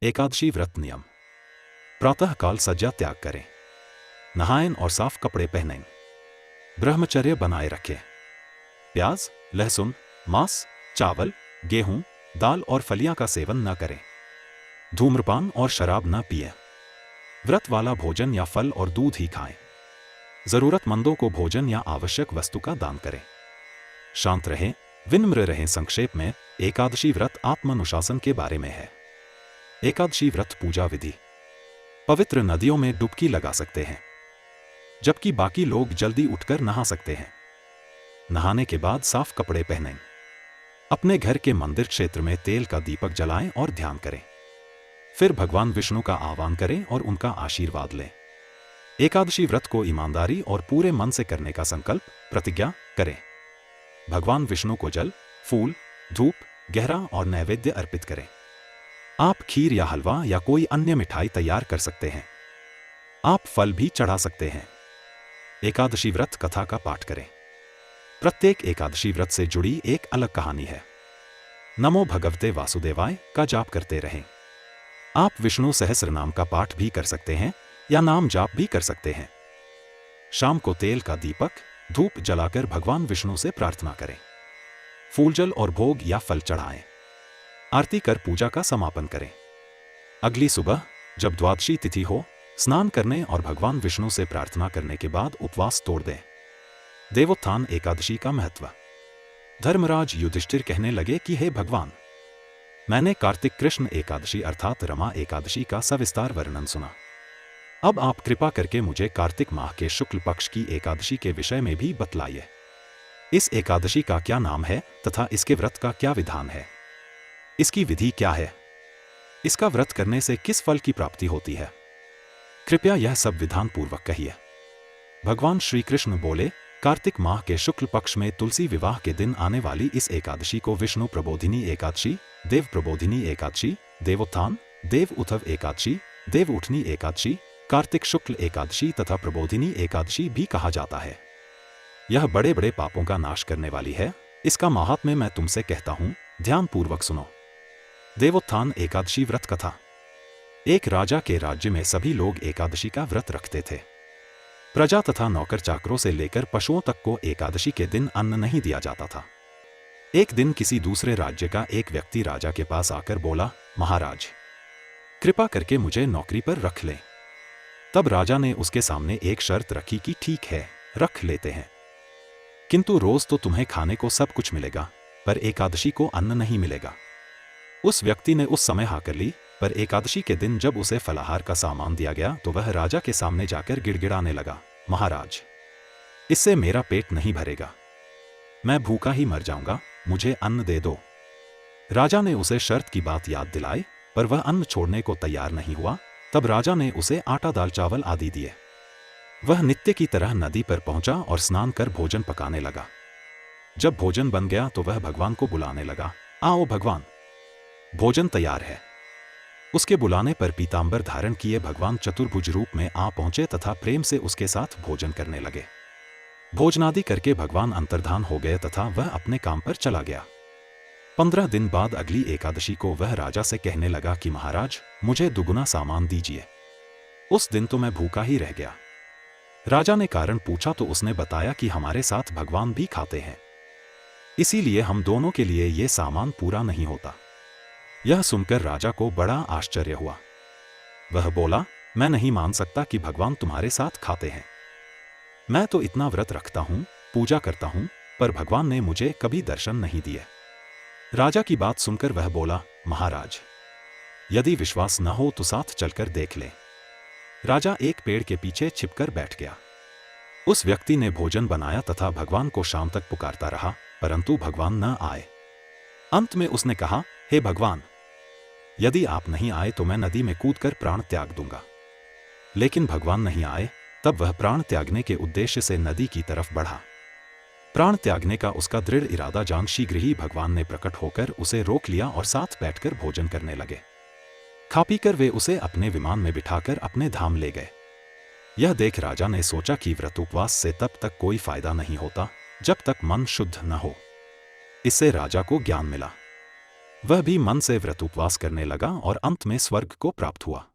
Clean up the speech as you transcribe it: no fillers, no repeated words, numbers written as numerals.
एकादशी व्रत नियम। प्रातःकाल सज्जा त्याग करें, नहाएं और साफ कपड़े पहनें, ब्रह्मचर्य बनाए रखें, प्याज, लहसुन, मांस, चावल, गेहूं, दाल और फलियां का सेवन न करें, धूम्रपान और शराब न पिएं, व्रत वाला भोजन या फल और दूध ही खाएं, जरूरतमंदों को भोजन या आवश्यक वस्तु का दान करें, शांत रहें, विनम्र रहें। संक्षेप में, एकादशी व्रत आत्मानुशासन के बारे में है। एकादशी व्रत पूजा विधि। पवित्र नदियों में डुबकी लगा सकते हैं, जबकि बाकी लोग जल्दी उठकर नहा सकते हैं। नहाने के बाद साफ कपड़े पहनें, अपने घर के मंदिर क्षेत्र में तेल का दीपक जलाएं और ध्यान करें। फिर भगवान विष्णु का आह्वान करें और उनका आशीर्वाद लें। एकादशी व्रत को ईमानदारी और पूरे मन से करने का संकल्प प्रतिज्ञा करें। भगवान विष्णु को जल, फूल, धूप, गहरा और नैवेद्य अर्पित करें। आप खीर या हलवा या कोई अन्य मिठाई तैयार कर सकते हैं। आप फल भी चढ़ा सकते हैं। एकादशी व्रत कथा का पाठ करें। प्रत्येक एकादशी व्रत से जुड़ी एक अलग कहानी है। नमो भगवते वासुदेवाय का जाप करते रहें। आप विष्णु सहस्रनाम का पाठ भी कर सकते हैं या नाम जाप भी कर सकते हैं। शाम को तेल का दीपक, धूप जलाकर भगवान विष्णु से प्रार्थना करें। फूलजल और भोग या फल चढ़ाएं। आरती कर पूजा का समापन करें। अगली सुबह जब द्वादशी तिथि हो, स्नान करने और भगवान विष्णु से प्रार्थना करने के बाद उपवास तोड़ दें। देवोत्थान एकादशी का महत्व। धर्मराज युधिष्ठिर कहने लगे कि हे भगवान, मैंने कार्तिक कृष्ण एकादशी अर्थात रमा एकादशी का सविस्तार वर्णन सुना। अब आप कृपा करके मुझे कार्तिक माह के शुक्ल पक्ष की एकादशी के विषय में भी बतलाइए। इस एकादशी का क्या नाम है तथा इसके व्रत का क्या विधान है? इसकी विधि क्या है? इसका व्रत करने से किस फल की प्राप्ति होती है? कृपया यह सब विधान पूर्वक कहिए। भगवान श्री कृष्ण बोले, कार्तिक माह के शुक्ल पक्ष में तुलसी विवाह के दिन आने वाली इस एकादशी को विष्णु प्रबोधिनी एकादशी, देव प्रबोधिनी एकादशी, देवोत्थान, देव उथव एकादशी, देव उठनी एकादशी, कार्तिक शुक्ल एकादशी तथा प्रबोधिनी एकादशी भी कहा जाता है। यह बड़े बड़े पापों का नाश करने वाली है। इसका महात्म्य मैं तुमसे कहता हूं, ध्यान पूर्वक सुनो। देवोत्थान एकादशी व्रत कथा। एक राजा के राज्य में सभी लोग एकादशी का व्रत रखते थे। प्रजा तथा नौकर चाकरों से लेकर पशुओं तक को एकादशी के दिन अन्न नहीं दिया जाता था। एक दिन किसी दूसरे राज्य का एक व्यक्ति राजा के पास आकर बोला, महाराज, कृपा करके मुझे नौकरी पर रख लें। तब राजा ने उसके सामने एक शर्त रखी कि ठीक है, रख लेते हैं, किंतु रोज तो तुम्हें खाने को सब कुछ मिलेगा, पर एकादशी को अन्न नहीं मिलेगा। उस व्यक्ति ने उस समय हाँ कर ली, पर एकादशी के दिन जब उसे फलाहार का सामान दिया गया तो वह राजा के सामने जाकर गिड़गिड़ाने लगा, महाराज, इससे मेरा पेट नहीं भरेगा, मैं भूखा ही मर जाऊंगा, मुझे अन्न दे दो। राजा ने उसे शर्त की बात याद दिलाई, पर वह अन्न छोड़ने को तैयार नहीं हुआ। तब राजा ने उसे आटा, दाल, चावल आदि दिए। वह नित्य की तरह नदी पर पहुंचा और स्नान कर भोजन पकाने लगा। जब भोजन बन गया तो वह भगवान को बुलाने लगा, आओ भगवान, भोजन तैयार है। उसके बुलाने पर पीतांबर धारण किए भगवान चतुर्भुज रूप में आ पहुंचे तथा प्रेम से उसके साथ भोजन करने लगे। भोजनादि करके भगवान अंतर्धान हो गए तथा वह अपने काम पर चला गया। 15 दिन बाद अगली एकादशी को वह राजा से कहने लगा कि महाराज, मुझे दुगुना सामान दीजिए। उस दिन तो मैं भूखा ही रह गया। राजा ने कारण पूछा तो उसने बताया कि हमारे साथ भगवान भी खाते हैं, इसीलिए हम दोनों के लिए ये सामान पूरा नहीं होता। यह सुनकर राजा को बड़ा आश्चर्य हुआ। वह बोला, मैं नहीं मान सकता कि भगवान तुम्हारे साथ खाते हैं। मैं तो इतना व्रत रखता हूं, पूजा करता हूं, पर भगवान ने मुझे कभी दर्शन नहीं दिए। राजा की बात सुनकर वह बोला, महाराज, यदि विश्वास न हो तो साथ चलकर देख ले। राजा एक पेड़ के पीछे छिपकर बैठ गया। उस व्यक्ति ने भोजन बनाया तथा भगवान को शाम तक पुकारता रहा, परंतु भगवान न आए। अंत में उसने कहा, हे भगवान, यदि आप नहीं आए तो मैं नदी में कूदकर प्राण त्याग दूंगा। लेकिन भगवान नहीं आए। तब वह प्राण त्यागने के उद्देश्य से नदी की तरफ बढ़ा। प्राण त्यागने का उसका दृढ़ इरादा जान शीघ्र ही भगवान ने प्रकट होकर उसे रोक लिया और साथ बैठकर भोजन करने लगे। खा पी कर वे उसे अपने विमान में बिठाकर अपने धाम ले गए। यह देख राजा ने सोचा कि व्रत उपवास से तब तक कोई फायदा नहीं होता जब तक मन शुद्ध न हो। इससे राजा को ज्ञान मिला। वह भी मन से व्रत उपवास करने लगा और अंत में स्वर्ग को प्राप्त हुआ।